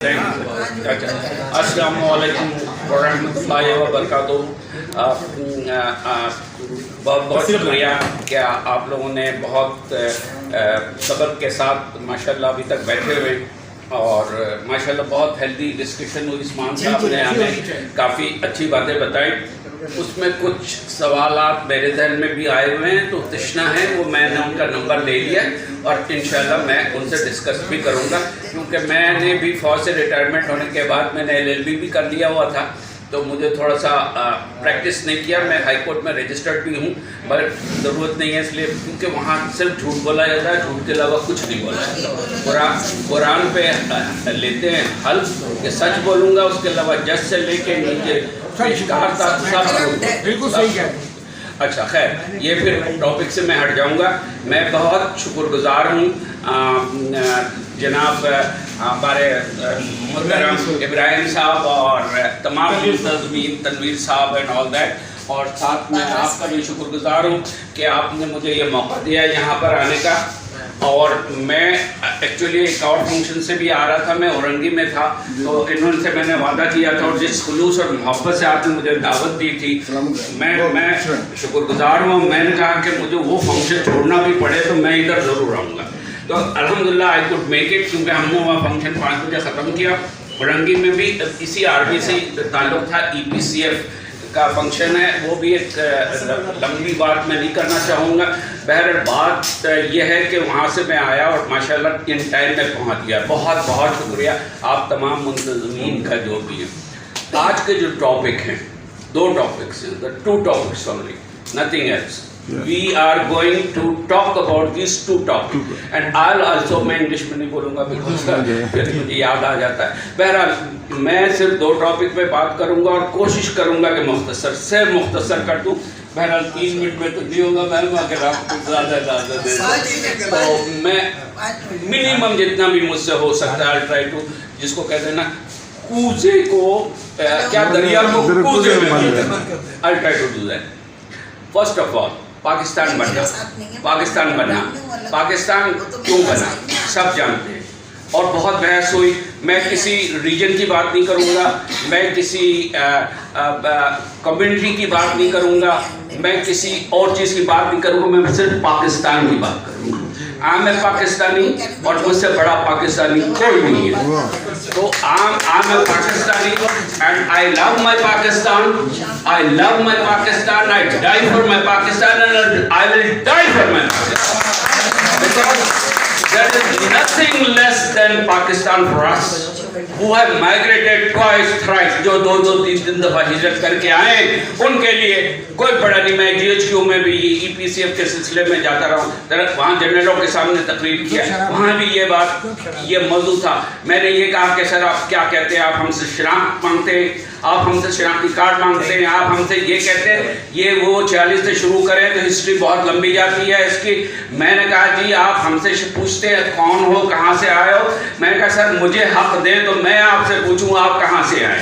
السلام علیکم ورحمۃ اللہ وبرکاتہ. بہت بہت شکریہ کہ آپ لوگوں نے بہت صبر کے ساتھ ماشاءاللہ ابھی تک بیٹھے ہوئے اور ماشاءاللہ بہت ہیلدی ڈسکشن ہوئی. عثمان صاحب نے ہمیں کافی اچھی باتیں بتائیں. اس میں کچھ سوالات میرے ذہن میں بھی آئے ہوئے ہیں تو تشنا ہے وہ میں نے ان کا نمبر لے لیا اور انشاءاللہ میں ان سے ڈسکس بھی کروں گا, کیونکہ میں نے بھی فوج سے ریٹائرمنٹ ہونے کے بعد میں نے LLB بھی کر لیا ہوا تھا تو مجھے تھوڑا سا پریکٹس نہیں کیا. میں ہائی کورٹ میں رجسٹرڈ بھی ہوں مگر ضرورت نہیں ہے اس لیے کیونکہ وہاں صرف جھوٹ بولا جاتا ہے, جھوٹ کے علاوہ کچھ نہیں بولا جاتا. قرآن پہ لیتے ہیں حل کہ سچ بولوں گا, اس کے علاوہ جج سے لے کے نیچے بالکل صحیح ہے. اچھا خیر, یہ پھر ٹاپک سے میں ہٹ جاؤں گا. میں بہت شکر گزار ہوں جناب ہمارے محترم ابراہیم صاحب اور تمام منتظمین تنویر صاحب اینڈ آل دیٹ, اور ساتھ میں آپ کا بھی شکر گزار ہوں کہ آپ نے مجھے یہ موقع دیا یہاں پر آنے کا. اور میں ایکچولی ایک اور فنکشن سے بھی آ رہا تھا, میں اورنگی میں تھا تو انہوں سے میں نے وعدہ کیا تھا اور جس خلوص اور محبت سے آپ نے مجھے دعوت دی تھی میں شکر گزار ہوں. میں نے کہا کہ مجھے وہ فنکشن چھوڑنا بھی پڑے تو میں ادھر ضرور آؤں گا. تو الحمدللہ آئی کوڈ میک اٹ, کیونکہ ہم نے وہاں فنکشن 5 بجے ختم کیا. اورنگی میں بھی اسی آرمی سے تعلق تھا, EPCF کا فنکشن ہے, وہ بھی ایک لمبی بات میں نہیں کرنا چاہوں گا. بہرحال بات یہ ہے کہ وہاں سے میں آیا اور ماشاءاللہ ان ٹائم میں پہنچ گیا. بہت بہت شکریہ آپ تمام منتظمین کا جو بھی ہے. آج کے جو ٹاپک ہیں 2 ٹاپکس ہیں, the 2 topics only, nothing else. We are going to talk about these 2 topics and I'll also, میں انگلش میں نہیں بولوں گا because پھر مجھے یاد آ جاتا ہے. بہرحال میں صرف 2 ٹاپک پہ بات کروں گا اور کوشش کروں گا کہ مختصر سے مختصر کر دوں. بہرحال 3 منٹ میں تو نہیں ہوگا میم, اگر آپ کو زیادہ دے تو میں منیمم جتنا بھی مجھ سے ہو سکتا ہے I'll try to, جس کو کہتے ہیں نا کوزے کو کیا دریا کو کوزے میں I'll try to do that. First of all, Pakistan بنا کیوں بنا سب جانتے ہیں اور بہت بحث ہوئی. میں کسی ریجن کی بات نہیں کروں گا, میں کسی کمیونٹی کی بات نہیں کروں گا, میں کسی اور چیز کی بات نہیں کروں گا, میں صرف پاکستان کی بات کروں گا. I'm a پاکستانی اور مجھ سے بڑا پاکستانی کوئی نہیں ہے. تو I'm a Pakistani and I love my Pakistan. I love my Pakistan. I die for my Pakistan and I will die for my Pakistan. Because there is nothing less than Pakistan for us who have migrated twice, thrice, جو 2-3 دفعہ ہجرت کر کے آئے ان کے لیے کوئی بڑا نہیں. میں GHQ میں بھی EPCF کے سلسلے میں جاتا رہا ہوں, وہاں جنرلوں کے سامنے تقریر کیا, وہاں بھی یہ بات یہ موضوع تھا. میں نے یہ کہا کہ سر آپ کیا کہتے ہیں, آپ ہم سے شناخت مانگتے ہیں, آپ ہم سے شناختی کارڈ مانگتے ہیں, آپ ہم سے یہ کہتے ہیں یہ وہ 46 سے شروع کریں تو ہسٹری بہت لمبی جاتی ہے اس کی. میں نے کہا جی آپ ہم سے پوچھتے ہیں کون ہو, کہاں سے آئے ہو. میں نے کہا سر مجھے حق دیں تو میں آپ سے پوچھوں آپ کہاں سے آئے,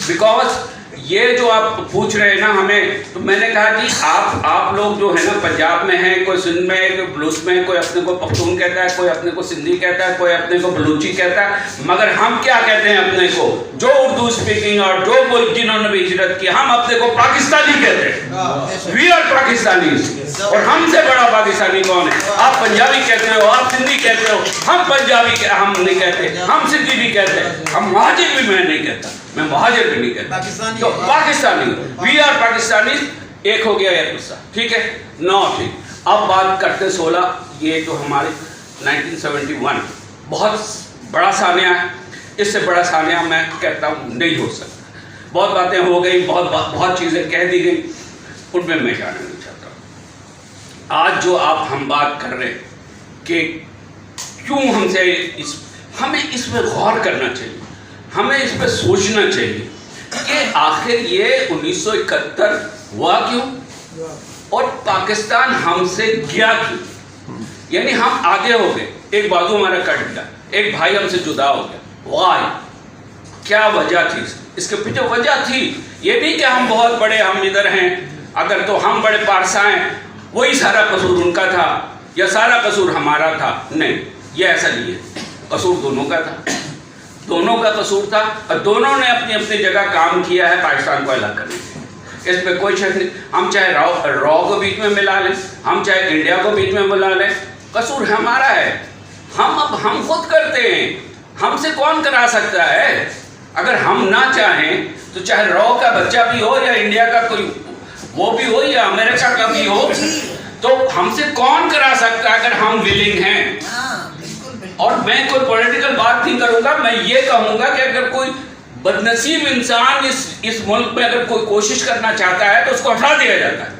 بیکاز یہ جو آپ پوچھ رہے ہیں نا ہمیں. تو میں نے کہا جی آپ لوگ جو ہے نا پنجاب میں ہیں, کوئی سندھ میں, کوئی بلوچ میں, کوئی اپنے کو پختون کہتا ہے, کوئی اپنے کو سندھی کہتا ہے, کوئی اپنے کو بلوچی کہتا ہے, مگر ہم کیا کہتے ہیں اپنے کو جو اردو اسپیکنگ اور جو جنہوں نے بھی ہجرت کی, ہم اپنے کو پاکستانی کہتے ہیں. We are Pakistanis. اور ہم سے بڑا پاکستانی کون ہے؟ آپ پنجابی کہتے ہو, آپ سندھی کہتے ہو, ہم پنجابی ہم نہیں کہتے, ہم سندھی بھی کہتے ہیں, ہم مہاجر بھی میں نہیں کہتا, میں مہاجر بھی نہیں کہتا. تو پاکستانی وی آر پاکستانی ایک ہو گیا یہ قصہ, ٹھیک ہے. نو ٹھیک. اب بات کرتے 16, یہ جو ہمارے 1971 بہت بڑا سانحہ ہے. اس سے بڑا سانحہ میں کہتا ہوں نہیں ہو سکتا. بہت باتیں ہو گئی, بہت چیزیں کہہ دی گئی, ان میں میں جانا نہیں چاہتا. آج جو آپ ہم بات کر رہے کہ کیوں ہم سے ہمیں اس پہ غور کرنا چاہیے, ہمیں اس پہ سوچنا چاہیے کہ آخر یہ 1971 ہوا کیوں اور پاکستان ہم سے گیا کیوں. یعنی ہم آگے ہو گئے, ایک بازو ہمارا کٹ گیا, ایک بھائی ہم سے جدا ہو گیا. وائی کیا وجہ تھی اس کے پیچھے؟ وجہ تھی یہ نہیں کہ ہم بہت بڑے, ہم ادھر ہیں, اگر تو ہم بڑے پارسا ہیں وہی سارا قصور ان کا تھا یا سارا قصور ہمارا تھا. نہیں, یہ ایسا نہیں ہے, قصور دونوں کا تھا. دونوں کا قصور تھا اور دونوں نے اپنی اپنی جگہ کام کیا ہے پاکستان کو الگ کرنے کے، اس پہ کوئی شک نہیں. ہم چاہے را کو بیچ میں ملا لیں، ہم چاہے انڈیا کو بیچ میں ملا لیں، قصور ہمارا ہے. ہم خود کرتے ہیں، ہم سے کون کرا سکتا ہے؟ اگر ہم نہ چاہیں تو چاہے را کا بچہ بھی ہو یا انڈیا کا کوئی وہ بھی ہو یا امریکہ کا بھی ہو، تو ہم سے کون کرا سکتا ہے اگر ہم ولنگ ہیں. اور میں کوئی پولیٹیکل بات نہیں کروں گا، میں یہ کہوں گا کہ اگر کوئی بدنصیب انسان اس ملک میں اگر کوئی کوشش کرنا چاہتا ہے تو اس کو ہٹا دیا جاتا ہے.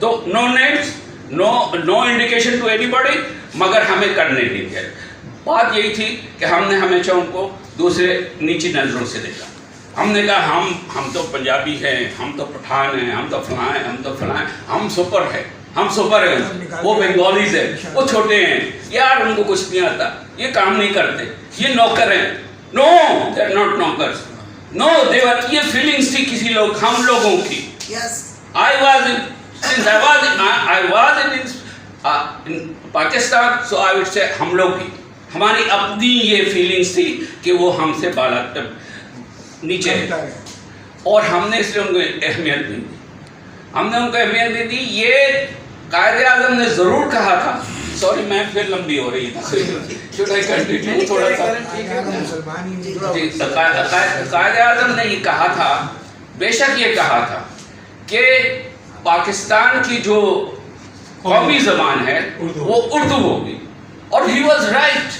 تو no names, no indication to anybody, مگر ہمیں کرنے نہیں دیا. بات یہی تھی کہ ہم نے ہمیشہ ان کو دوسرے نیچی نظروں سے دیکھا. ہم نے کہا ہم تو پنجابی ہیں، ہم تو پٹھان ہیں، ہم تو فلاں ہیں، ہم تو فلاں ہیں، ہم سپر ہیں، ہم سپر ہیں، وہ بنگالیز ہیں، وہ چھوٹے ہیں، یار ان کو کچھ نہیں آتا، یہ کام نہیں کرتے، یہ نوکر ہیں. نو، دے آر ناٹ نوکرز. نو، یہ فیلنگس تھی کسی ہم لوگوں کی. I was in Pakistan, so I would say ہم لوگ بھی، ہماری اپنی یہ فیلنگس تھی کہ وہ ہم سے بالا نیچے ہے، اور ہم نے اس لیے ان کو اہمیت نہیں دی. ہم نے ان کو اہمیت نہیں دی. یہ قائد اعظم نے ضرور کہا تھا. سوری میں پھر لمبی ہو رہی تھی، تھوڑا سا. قائد اعظم نے یہ کہا تھا، بے شک یہ کہا تھا کہ پاکستان کی جو قومی زبان ہے وہ اردو ہوگی. اور he was right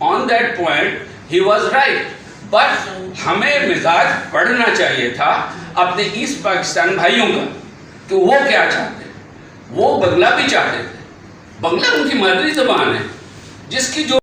on that point, he was right. But ہمیں مزاج پڑھنا چاہیے تھا اپنے ایسٹ پاکستان بھائیوں کا کہ وہ کیا چاہتے ہیں. وہ بنگلہ بھی چاہتے تھے، بنگلہ ان کی مادری زبان ہے، جس کی جو